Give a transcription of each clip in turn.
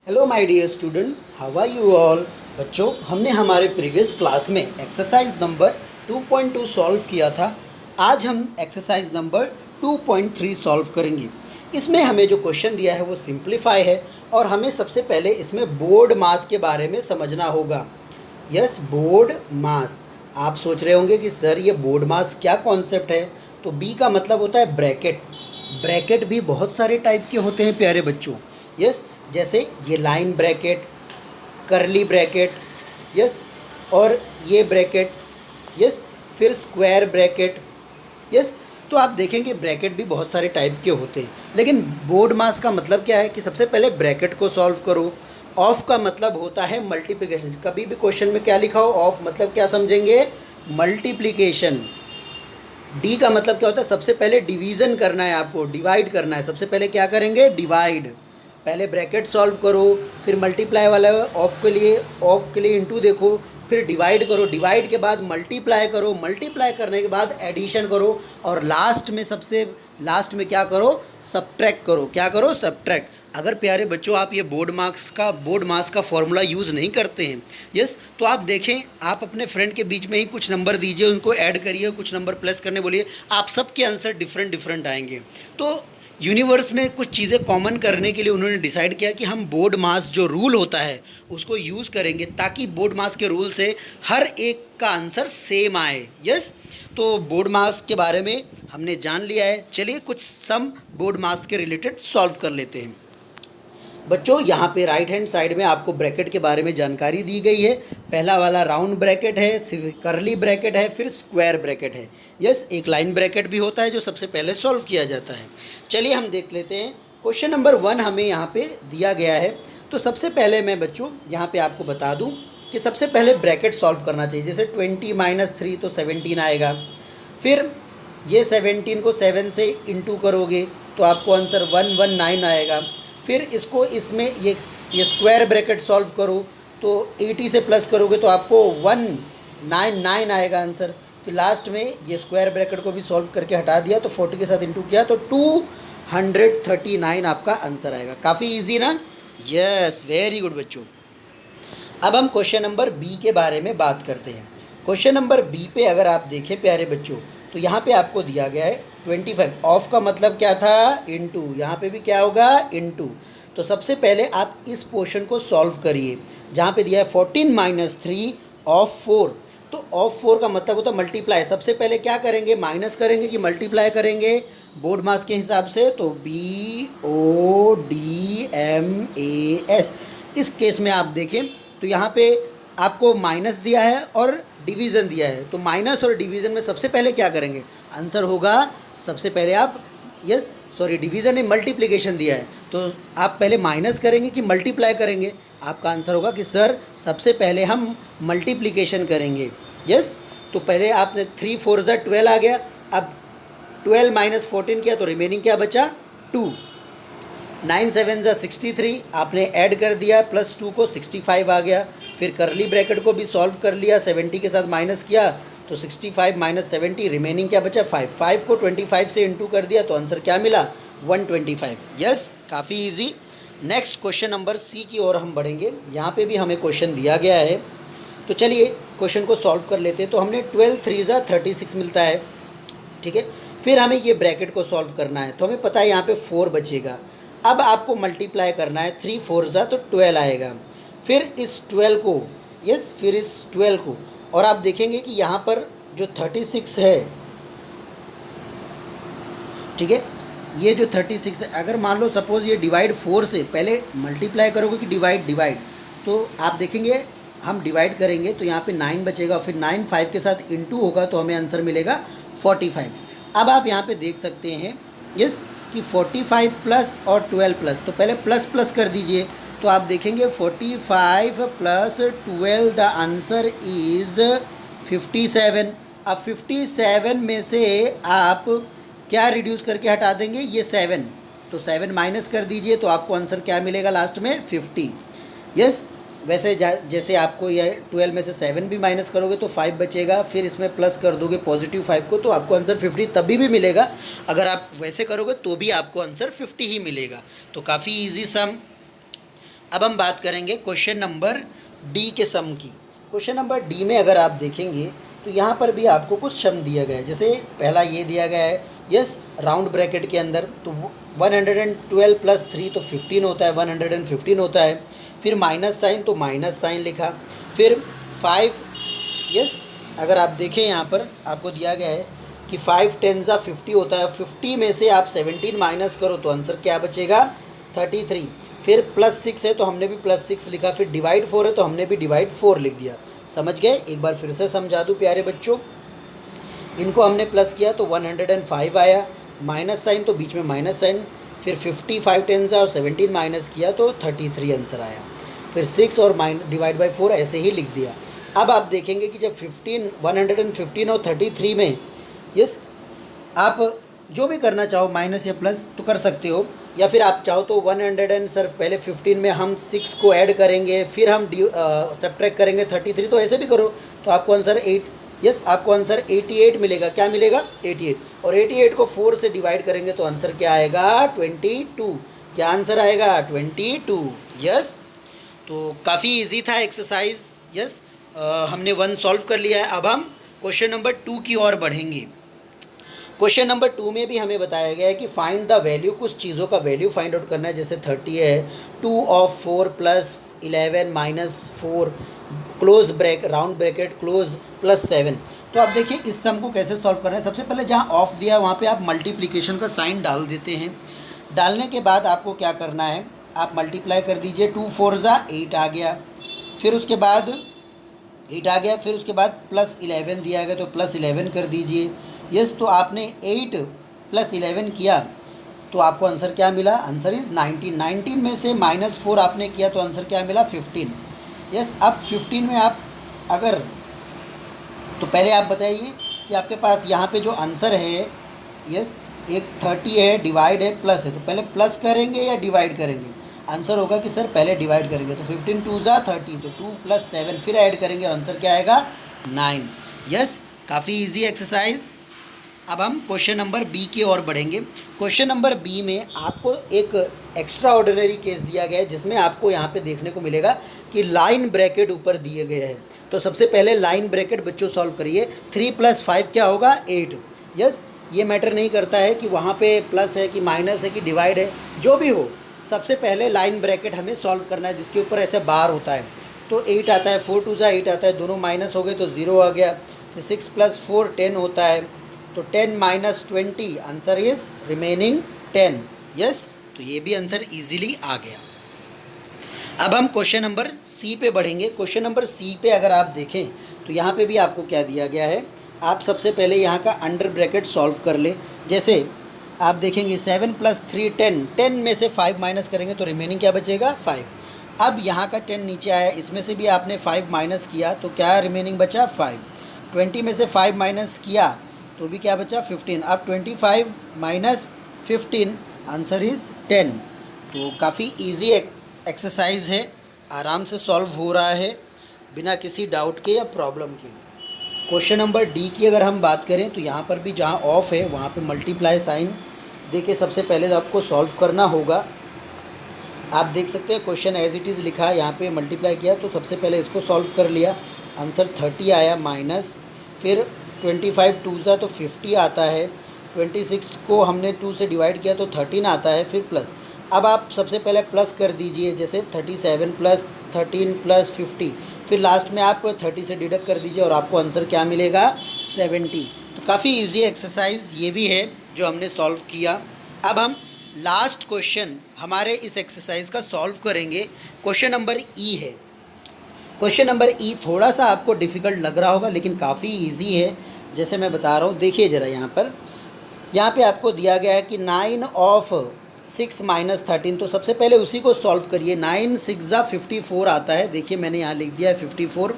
Hello my dear students, how are you all. बच्चों, हमने हमारे प्रीवियस क्लास में एक्सरसाइज नंबर 2.2 सॉल्व किया था। आज हम एक्सरसाइज नंबर 2.3 सॉल्व करेंगे। इसमें हमें जो क्वेश्चन दिया है वो सिंप्लीफाई है और हमें सबसे पहले इसमें बोर्ड मास के बारे में समझना होगा। यस, बोर्ड मास। आप सोच रहे होंगे कि सर ये बोर्ड मास क्या कॉन्सेप्ट है। तो बी का मतलब होता है ब्रैकेट। ब्रैकेट भी बहुत सारे टाइप के होते हैं प्यारे बच्चों। यस, जैसे ये लाइन ब्रैकेट, करली ब्रैकेट, यस, और ये ब्रैकेट, यस, फिर स्क्वायर ब्रैकेट, यस। तो आप देखेंगे ब्रैकेट भी बहुत सारे टाइप के होते हैं, लेकिन बोर्ड मास का मतलब क्या है कि सबसे पहले ब्रैकेट को सॉल्व करो। ऑफ का मतलब होता है मल्टीप्लिकेशन। कभी भी क्वेश्चन में क्या लिखा हो, ऑफ मतलब क्या समझेंगे, मल्टीप्लिकेशन। डी का मतलब क्या होता है, सबसे पहले डिवीज़न करना है, आपको डिवाइड करना है। सबसे पहले क्या करेंगे, डिवाइड। पहले ब्रैकेट सॉल्व करो, फिर मल्टीप्लाई वाला ऑफ के लिए इंटू देखो, फिर डिवाइड करो, डिवाइड के बाद मल्टीप्लाई करो, मल्टीप्लाई करने के बाद एडिशन करो, और लास्ट में सबसे लास्ट में क्या करो, सब्ट्रैक्ट करो। क्या करो, सब्ट्रैक्ट। अगर प्यारे बच्चों आप ये बोर्ड मास का फॉर्मूला यूज़ नहीं करते हैं, यस, तो आप देखें, आप अपने फ्रेंड के बीच में ही कुछ नंबर दीजिए, उनको ऐड करिए, कुछ नंबर प्लस करने बोलिए, आप सबके आंसर डिफरेंट डिफरेंट आएंगे। तो यूनिवर्स में कुछ चीज़ें कॉमन करने के लिए उन्होंने डिसाइड किया कि हम बोर्ड मास जो रूल होता है उसको यूज़ करेंगे, ताकि बोर्ड मास के रूल से हर एक का आंसर सेम आए। यस, तो बोर्ड मास के बारे में हमने जान लिया है। चलिए कुछ सम बोर्ड मास के रिलेटेड सॉल्व कर लेते हैं। बच्चों, यहाँ पे राइट हैंड साइड में आपको ब्रैकेट के बारे में जानकारी दी गई है। पहला वाला राउंड ब्रैकेट है, फिर करली ब्रैकेट है, फिर स्क्वायर ब्रैकेट है। यस, एक लाइन ब्रैकेट भी होता है जो सबसे पहले सॉल्व किया जाता है। चलिए हम देख लेते हैं। क्वेश्चन नंबर 1 हमें यहाँ पे दिया गया है। तो सबसे पहले मैं बच्चों यहाँ पे आपको बता दूँ कि सबसे पहले ब्रैकेट सॉल्व करना चाहिए। जैसे 20 - 3 तो 17 आएगा। फिर ये 17 को 7 से इंटू करोगे तो आपको आंसर 119 आएगा। फिर इसको इसमें ये स्क्वायर ब्रैकेट सॉल्व करो तो 80 से प्लस करोगे तो आपको 199 आएगा आंसर। फिर लास्ट में ये स्क्वायर ब्रैकेट को भी सॉल्व करके हटा दिया तो 40 के साथ इंटू किया तो 239 आपका आंसर आएगा। काफ़ी इजी ना। यस, वेरी गुड बच्चों। अब हम क्वेश्चन नंबर बी के बारे में बात करते हैं। क्वेश्चन नंबर बी पे अगर आप देखें प्यारे बच्चों, तो यहाँ पे आपको दिया गया है 25। ऑफ का मतलब क्या था, इनटू। यहाँ पे भी क्या होगा, इनटू। तो सबसे पहले आप इस पोर्शन को सॉल्व करिए जहाँ पे दिया है 14 - 3 ऑफ 4। तो ऑफ 4 का मतलब होता है मल्टीप्लाई। सबसे पहले क्या करेंगे, माइनस करेंगे कि मल्टीप्लाई करेंगे बोर्ड मास के हिसाब से। तो BODMAS। इस केस में आप देखें तो यहाँ पे आपको माइनस दिया है और डिवीज़न दिया है। तो माइनस और डिवीज़न में सबसे पहले क्या करेंगे, आंसर होगा सबसे पहले आप, यस सॉरी, डिवीज़न ने मल्टीप्लिकेशन दिया है तो आप पहले माइनस करेंगे कि मल्टीप्लाई करेंगे। आपका आंसर होगा कि सर सबसे पहले हम मल्टीप्लिकेशन करेंगे। यस, तो पहले आपने 3 4 12 आ गया। अब 12 - 14 किया तो रिमेनिंग क्या बचा, 2। 9 7 63 आपने ऐड कर दिया, प्लस 2 को 65 आ गया। फिर करली ब्रैकेट को भी सॉल्व कर लिया, 70 के साथ माइनस किया तो 65 - 70 रिमेनिंग क्या बचा, 5। 5 को 25 से इंटू कर दिया तो आंसर क्या मिला, 125। यस, काफ़ी easy. Next question number C की ओर हम बढ़ेंगे। यहाँ पे भी हमें क्वेश्चन दिया गया है, तो चलिए क्वेश्चन को सॉल्व कर लेते हैं। तो हमने 12 3 36 मिलता है, ठीक है। फिर हमें ये ब्रैकेट को सॉल्व करना है तो हमें पता है यहाँ पे 4 बचेगा। अब आपको मल्टीप्लाई करना है, 3 4 तो 12 आएगा। फिर इस 12 को, यस, फिर इस 12 को, और आप देखेंगे कि यहाँ पर जो 36 है, ठीक है, ये जो 36 है, अगर मान लो सपोज़ ये डिवाइड 4 से पहले मल्टीप्लाई करोगे कि डिवाइड, तो आप देखेंगे हम डिवाइड करेंगे तो यहाँ पे 9 बचेगा। फिर 9 5 के साथ इंटू होगा तो हमें आंसर मिलेगा 45। अब आप यहाँ पे देख सकते हैं, यस, कि 45 प्लस और 12 प्लस, तो पहले प्लस प्लस कर दीजिए तो आप देखेंगे 45 प्लस 12 द आंसर इज़ 57। अब 57 में से आप क्या रिड्यूस करके हटा देंगे, ये 7, तो 7 माइनस कर दीजिए तो आपको आंसर क्या मिलेगा लास्ट में, 50। यस, वैसे जैसे आपको ये 12 में से 7 भी माइनस करोगे तो 5 बचेगा, फिर इसमें प्लस कर दोगे पॉजिटिव 5 को तो आपको आंसर 50 तभी भी मिलेगा। अगर आप वैसे करोगे तो भी आपको आंसर 50 ही मिलेगा। तो काफ़ी इजी सम। अब हम बात करेंगे क्वेश्चन नंबर डी के सम की। क्वेश्चन नंबर डी में अगर आप देखेंगे तो यहाँ पर भी आपको कुछ सम दिया गया है। जैसे पहला ये दिया गया है, यस, राउंड ब्रैकेट के अंदर तो 112 प्लस 3 तो 15 होता है, 115 होता है। फिर माइनस साइन तो माइनस साइन लिखा। फिर 5, यस, अगर आप देखें यहाँ पर आपको दिया गया है कि 5 10 सा 50 होता है। 50 में से आप 17 माइनस करो तो आंसर क्या बचेगा, 33। फिर प्लस 6 है तो हमने भी प्लस 6 लिखा। फिर डिवाइड 4 है तो हमने भी डिवाइड 4 लिख दिया। समझ गए? एक बार फिर से समझा दूँ प्यारे बच्चों, इनको हमने प्लस किया तो 105 आया, माइनस साइन तो बीच में माइनस साइन, फिर 55 10 सा और 17 माइनस किया तो 33 आंसर आया। फिर 6 और डिवाइड बाई 4 ऐसे ही लिख दिया। अब आप देखेंगे कि जब 115 और 33 में, यस, आप जो भी करना चाहो माइनस या प्लस तो कर सकते हो, या फिर आप चाहो तो 100 सिर्फ पहले 15 में हम 6 को ऐड करेंगे, फिर हम सब्ट्रैक्ट करेंगे 33, तो ऐसे भी करो तो आपको आंसर 8, यस, आपको आंसर 88 मिलेगा। क्या मिलेगा? 88। और 88 को 4 से डिवाइड करेंगे तो आंसर क्या आएगा? 22। क्या आंसर आएगा? 22। यस, तो काफ़ी इजी था एक्सरसाइज। यस, हमने 1 सॉल्व कर लिया है। अब हम क्वेश्चन नंबर 2 की ओर बढ़ेंगे। क्वेश्चन नंबर 2 में भी हमें बताया गया है कि फाइंड द वैल्यू, कुछ चीज़ों का वैल्यू फाइंड आउट करना है। जैसे 30 है, 2 of 4 plus 11 minus 4 close bracket round bracket close plus 7। तो आप देखिए इस सम को कैसे सॉल्व करना है। सबसे पहले जहाँ ऑफ दिया वहाँ पे आप मल्टीप्लिकेशन का साइन डाल देते हैं। डालने के बाद आपको क्या करना है, आप मल्टीप्लाई कर दीजिए। 2 4 ज़ा 8 आ गया, फिर उसके बाद 8 आ गया, फिर उसके बाद प्लस 11 दिया गया तो प्लस 11 कर दीजिए। यस, तो आपने 8 प्लस 11 किया तो आपको आंसर क्या मिला? Answer is 19। 19 में से माइनस 4 आपने किया तो आंसर क्या मिला? 15। यस, अब 15 में आप अगर, तो पहले आप बताइए कि आपके पास यहाँ पे जो आंसर है, यस, एक 30 है, डिवाइड है, प्लस है, तो पहले प्लस करेंगे या डिवाइड करेंगे? आंसर होगा कि सर पहले डिवाइड करेंगे। तो 15 2 ज़ा 30, तो 2 प्लस 7 फिर ऐड करेंगे, आंसर क्या आएगा? 9। यस, काफ़ी इजी एक्सरसाइज। अब हम क्वेश्चन नंबर बी की ओर बढ़ेंगे। क्वेश्चन नंबर बी में आपको एक एक्स्ट्रा ऑर्डिनरी केस दिया गया है, जिसमें आपको यहाँ पे देखने को मिलेगा कि लाइन ब्रैकेट ऊपर दिए गए हैं। तो सबसे पहले लाइन ब्रैकेट बच्चों सॉल्व करिए। 3 + 5 क्या होगा? 8। यस, ये मैटर नहीं करता है कि वहाँ पे प्लस है कि माइनस है कि डिवाइड है, जो भी हो, सबसे पहले लाइन ब्रैकेट हमें सॉल्व करना है जिसके ऊपर ऐसे बार होता है। तो 8 आता है, 4 2 ज़ा 8 आता है, दोनों माइनस हो गए तो 0 आ गया। फिर 6 + 4 10 होता है, तो 10 minus 20, answer is remaining 10। Yes, तो ये भी आंसर इजीली आ गया। अब हम क्वेश्चन नंबर सी पे बढ़ेंगे। क्वेश्चन नंबर सी पे अगर आप देखें तो यहाँ पे भी आपको क्या दिया गया है, आप सबसे पहले यहाँ का अंडर ब्रैकेट सॉल्व कर ले। जैसे आप देखेंगे 7 + 3 10, 10 में से 5 माइनस करेंगे तो रिमेनिंग क्या बचेगा? 5। अब यहाँ का 10 नीचे आया, इसमें से भी आपने 5 माइनस किया तो क्या रिमेनिंग बचा? 5। 20 में से 5 माइनस किया तो भी क्या बचा? 15। अब 25 माइनस 15, आंसर इज़ 10। तो काफ़ी इजी एक्सरसाइज है, आराम से सॉल्व हो रहा है बिना किसी डाउट के या प्रॉब्लम के। क्वेश्चन नंबर डी की अगर हम बात करें तो यहाँ पर भी जहाँ ऑफ है वहाँ पे मल्टीप्लाई साइन देके सबसे पहले आपको सॉल्व करना होगा। आप देख सकते हैं क्वेश्चन एज इट इज़ लिखा है, यहाँ पे मल्टीप्लाई किया तो सबसे पहले इसको सॉल्व कर लिया, आंसर 30 आया, माइनस, फिर 25 2 ज़ा तो 50 आता है, 26 को हमने 2 से डिवाइड किया तो 13 आता है, फिर प्लस। अब आप सबसे पहले प्लस कर दीजिए, जैसे 37 + 13 + 50, फिर लास्ट में आप 30 से डिडक्ट कर दीजिए और आपको आंसर क्या मिलेगा? 70। तो काफ़ी इजी एक्सरसाइज ये भी है जो हमने सॉल्व किया। अब हम लास्ट क्वेश्चन हमारे इस एक्सरसाइज का सॉल्व करेंगे। क्वेश्चन नंबर ई है। क्वेश्चन नंबर ई थोड़ा सा आपको डिफ़िकल्ट लग रहा होगा लेकिन काफ़ी इजी है, जैसे मैं बता रहा हूँ। देखिए ज़रा यहाँ पे आपको दिया गया है कि 9 ऑफ 6 माइनस 13, तो सबसे पहले उसी को सॉल्व करिए। 9 6 ज़ा 54 आता है, देखिए मैंने यहाँ लिख दिया है 54।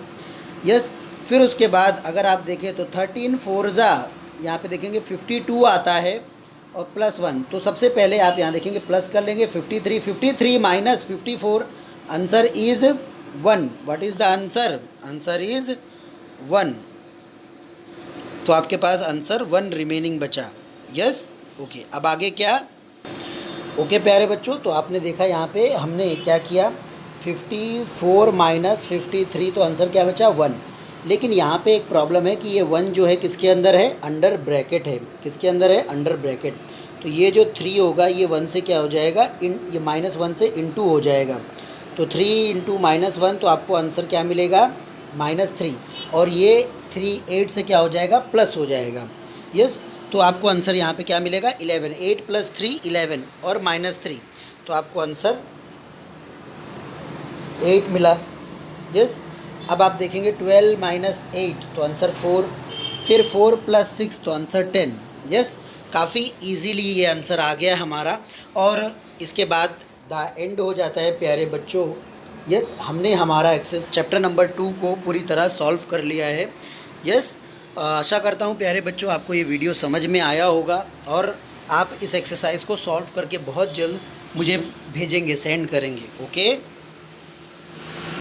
यस, फिर उसके बाद अगर आप देखें तो 13 4 ज़ा, यहाँ पे देखेंगे 52 आता है और प्लस 1, तो सबसे पहले आप यहाँ देखेंगे प्लस कर लेंगे 53। 53 minus 54, answer is 1। What is the answer? Answer is 1। तो आपके पास आंसर 1 रिमेनिंग बचा। Yes, okay. अब आगे क्या? ओके प्यारे बच्चों, तो आपने देखा यहाँ पे हमने क्या किया 54 माइनस 53, तो आंसर क्या बचा 1। लेकिन यहाँ पे एक प्रॉब्लम है कि ये 1 जो है किसके अंदर है, अंडर ब्रैकेट है। किसके अंदर है, अंडर ब्रैकेट। तो ये जो 3 होगा ये 1 से क्या हो जाएगा, ये -1 से इंटू हो जाएगा। तो 3 इंटू -1, तो आपको आंसर क्या मिलेगा, -3। और ये 3 8 से क्या हो जाएगा, प्लस हो जाएगा। यस, तो आपको आंसर यहाँ पे क्या मिलेगा, 11। 8 + 3 11 और -3, तो आपको आंसर 8 मिला। यस, अब आप देखेंगे 12 - 8, तो आंसर 4। फिर 4 + 6, तो आंसर 10। यस, काफ़ी इजीली ये आंसर आ गया हमारा। और इसके बाद द एंड हो जाता है प्यारे बच्चों। यस, हमने हमारा एक्सेस चैप्टर नंबर 2 को पूरी तरह सॉल्व कर लिया है। यस, आशा करता हूँ प्यारे बच्चों आपको ये वीडियो समझ में आया होगा और आप इस एक्सरसाइज को सॉल्व करके बहुत जल्द मुझे भेजेंगे, सेंड करेंगे। ओके।